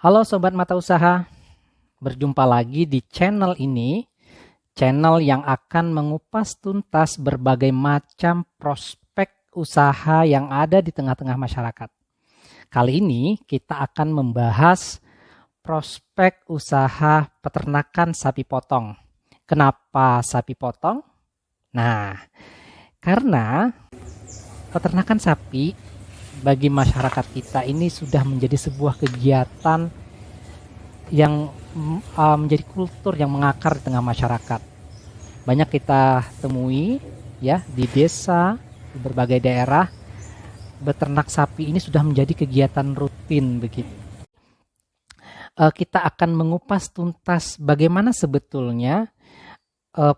Halo Sobat Mata Usaha, berjumpa lagi di channel ini, channel yang akan mengupas tuntas berbagai macam prospek usaha yang ada di tengah-tengah masyarakat. Kali ini kita akan membahas prospek usaha peternakan sapi potong. Kenapa sapi potong? Nah, karena peternakan sapi bagi masyarakat kita ini sudah menjadi sebuah kegiatan yang menjadi kultur yang mengakar di tengah masyarakat. Banyak kita temui ya di desa, di berbagai daerah, beternak sapi ini sudah menjadi kegiatan rutin begitu. Kita akan mengupas tuntas bagaimana sebetulnya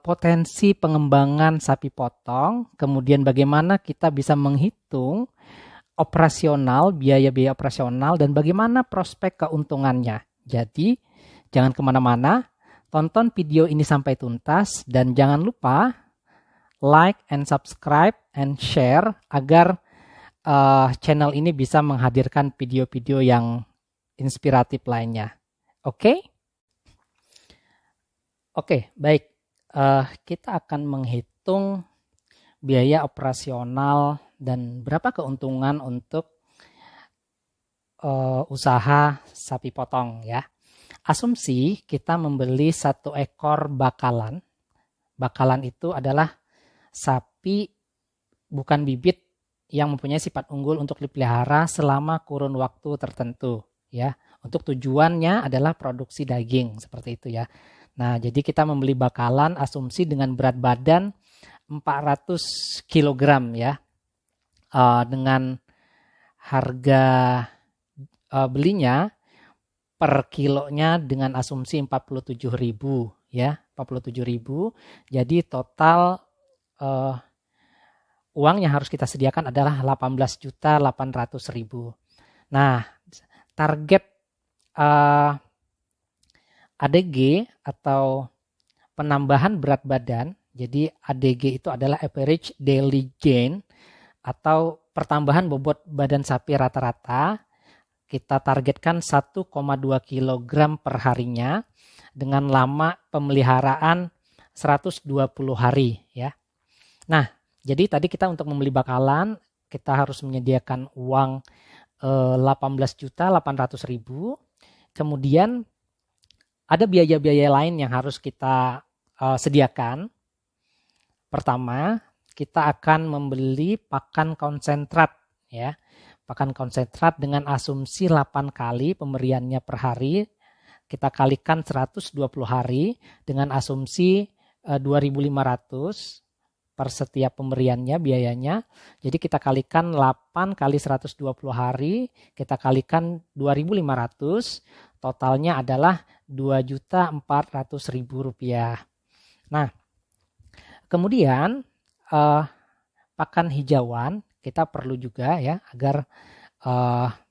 potensi pengembangan sapi potong, kemudian bagaimana kita bisa menghitung operasional, biaya-biaya operasional, dan bagaimana prospek keuntungannya. Jadi, jangan kemana-mana, tonton video ini sampai tuntas, dan jangan lupa like and subscribe and share agar channel ini bisa menghadirkan video-video yang inspiratif lainnya. Oke? Oke, baik. Kita akan menghitung biaya operasional dan berapa keuntungan untuk usaha sapi potong ya. Asumsi kita membeli 1 ekor bakalan. Bakalan itu adalah sapi bukan bibit yang mempunyai sifat unggul untuk dipelihara selama kurun waktu tertentu ya. Untuk tujuannya adalah produksi daging seperti itu ya. Nah, jadi kita membeli bakalan asumsi dengan berat badan 400 kg ya. Dengan harga belinya per kilonya dengan asumsi 47.000 ya, 47.000. Jadi total uang yang harus kita sediakan adalah 18.800.000. Nah, target ADG atau penambahan berat badan, jadi ADG itu adalah average daily gain atau pertambahan bobot badan sapi rata-rata. Kita targetkan 1,2 kg per harinya dengan lama pemeliharaan 120 hari ya. Nah, jadi tadi kita untuk membeli bakalan kita harus menyediakan uang 18.800.000. Kemudian ada biaya-biaya lain yang harus kita sediakan. Pertama, kita akan membeli pakan konsentrat ya. Pakan konsentrat dengan asumsi 8 kali pemberiannya per hari. Kita kalikan 120 hari dengan asumsi 2.500 per setiap pemberiannya biayanya. Jadi kita kalikan 8 kali 120 hari, kita kalikan 2.500, totalnya adalah Rp2.400.000. Nah, kemudian pakan hijauan kita perlu juga ya agar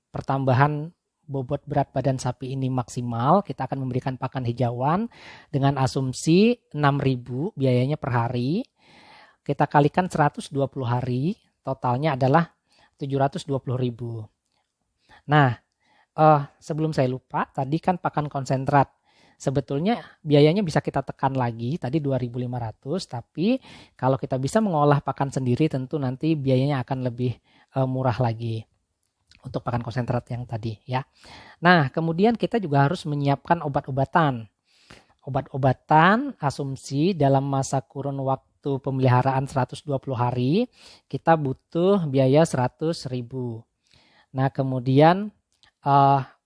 pertambahan bobot berat badan sapi ini maksimal. Kita akan memberikan pakan hijauan dengan asumsi 6.000 biayanya per hari. Kita kalikan 120 hari, totalnya adalah 720.000. Nah, sebelum saya lupa, tadi kan pakan konsentrat. Sebetulnya biayanya bisa kita tekan lagi, tadi 2.500, tapi kalau kita bisa mengolah pakan sendiri tentu nanti biayanya akan lebih murah lagi untuk pakan konsentrat yang tadi ya. Nah, kemudian kita juga harus menyiapkan obat-obatan. Obat-obatan asumsi dalam masa kurun waktu pemeliharaan 120 hari, kita butuh biaya 100.000. Nah, kemudian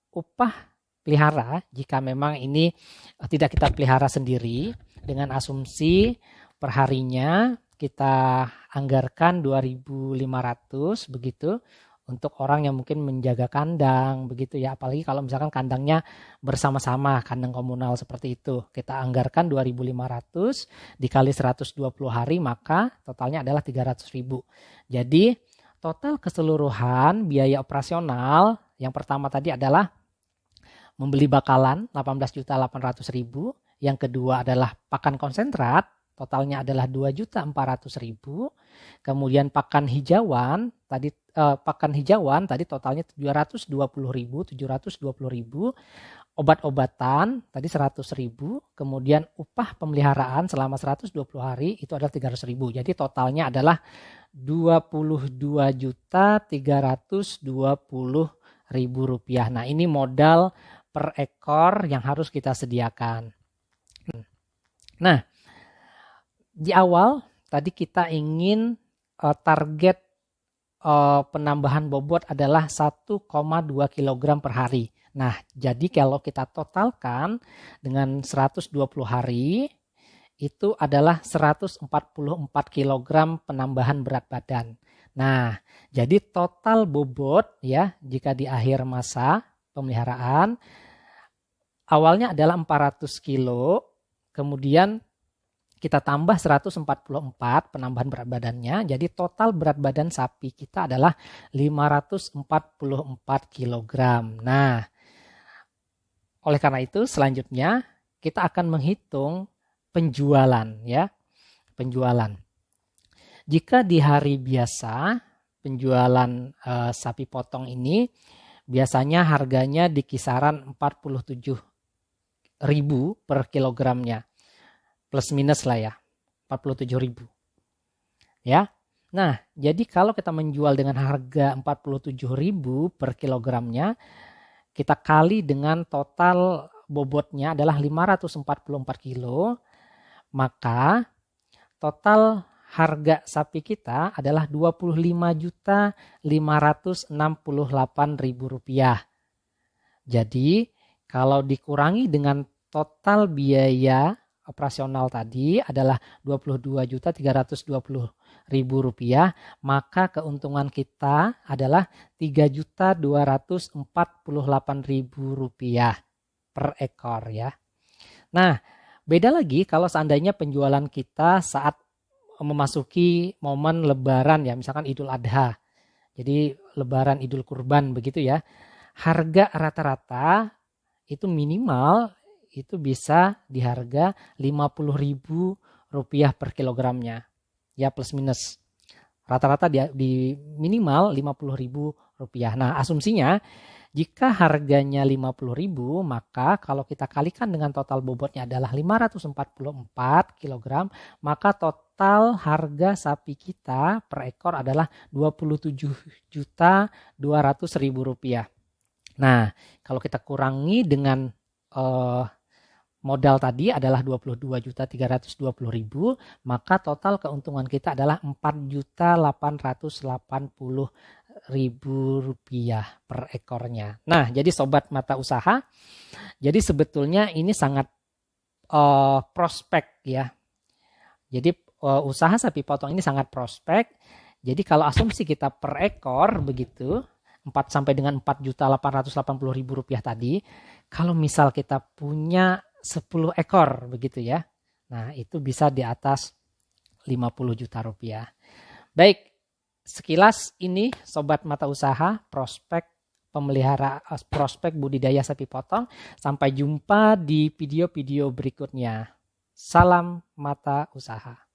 upah pelihara jika memang ini tidak kita pelihara sendiri dengan asumsi perharinya kita anggarkan 2.500 begitu untuk orang yang mungkin menjaga kandang begitu ya, apalagi kalau misalkan kandangnya bersama-sama, kandang komunal seperti itu, kita anggarkan 2.500 dikali 120 hari maka totalnya adalah 300.000. Jadi total keseluruhan biaya operasional yang pertama tadi adalah membeli bakalan 18.800.000, yang kedua adalah pakan konsentrat totalnya adalah 2.400.000. Kemudian pakan hijauan tadi totalnya 720.000. Obat-obatan tadi 100.000, kemudian upah pemeliharaan selama 120 hari itu adalah 300.000. Jadi totalnya adalah 22.320.000 rupiah. Nah, ini modal per ekor yang harus kita sediakan. Nah, di awal tadi kita ingin target penambahan bobot adalah 1,2 kg per hari. Nah, jadi kalau kita totalkan dengan 120 hari, itu adalah 144 kg penambahan berat badan. Nah, jadi total bobot ya, jika di akhir masa pemeliharaan, awalnya adalah 400 kilo, kemudian kita tambah 144 penambahan berat badannya, jadi total berat badan sapi kita adalah 544 kg. Nah, oleh karena itu selanjutnya kita akan menghitung penjualan ya. Penjualan. Jika di hari biasa penjualan sapi potong ini biasanya harganya di kisaran 47.000 per kilogramnya. Plus minus lah ya, 47.000. Ya. Nah, jadi kalau kita menjual dengan harga 47.000 per kilogramnya, kita kali dengan total bobotnya adalah 544 kilo, maka total harga sapi kita adalah 25.568.000 rupiah. Jadi kalau dikurangi dengan total biaya operasional tadi adalah 22.320.000 rupiah, maka keuntungan kita adalah 3.248.000 rupiah per ekor ya. Nah, beda lagi kalau seandainya penjualan kita saat memasuki momen lebaran ya, misalkan Idul Adha. Jadi lebaran Idul Kurban begitu ya. Harga rata-rata itu minimal itu bisa di harga 50.000 rupiah per kilogramnya. Ya plus minus. Rata-rata di minimal 50.000 rupiah. Nah, asumsinya jika harganya 50.000, maka kalau kita kalikan dengan total bobotnya adalah 544 kg, maka total harga sapi kita per ekor adalah 27.200.000 rupiah. Nah, kalau kita kurangi dengan modal tadi adalah 22.320.000, maka total keuntungan kita adalah 4.880.000 rupiah per ekornya. Nah, jadi sobat mata usaha, jadi sebetulnya ini sangat prospek ya. Jadi usaha sapi potong ini sangat prospek. Jadi kalau asumsi kita per ekor begitu 4 sampai dengan 4.880.000 rupiah tadi, kalau misal kita punya 10 ekor begitu ya. Nah, itu bisa di atas 50 juta rupiah. Baik, sekilas ini sobat mata usaha prospek budidaya sapi potong. Sampai jumpa di video-video berikutnya. Salam mata usaha.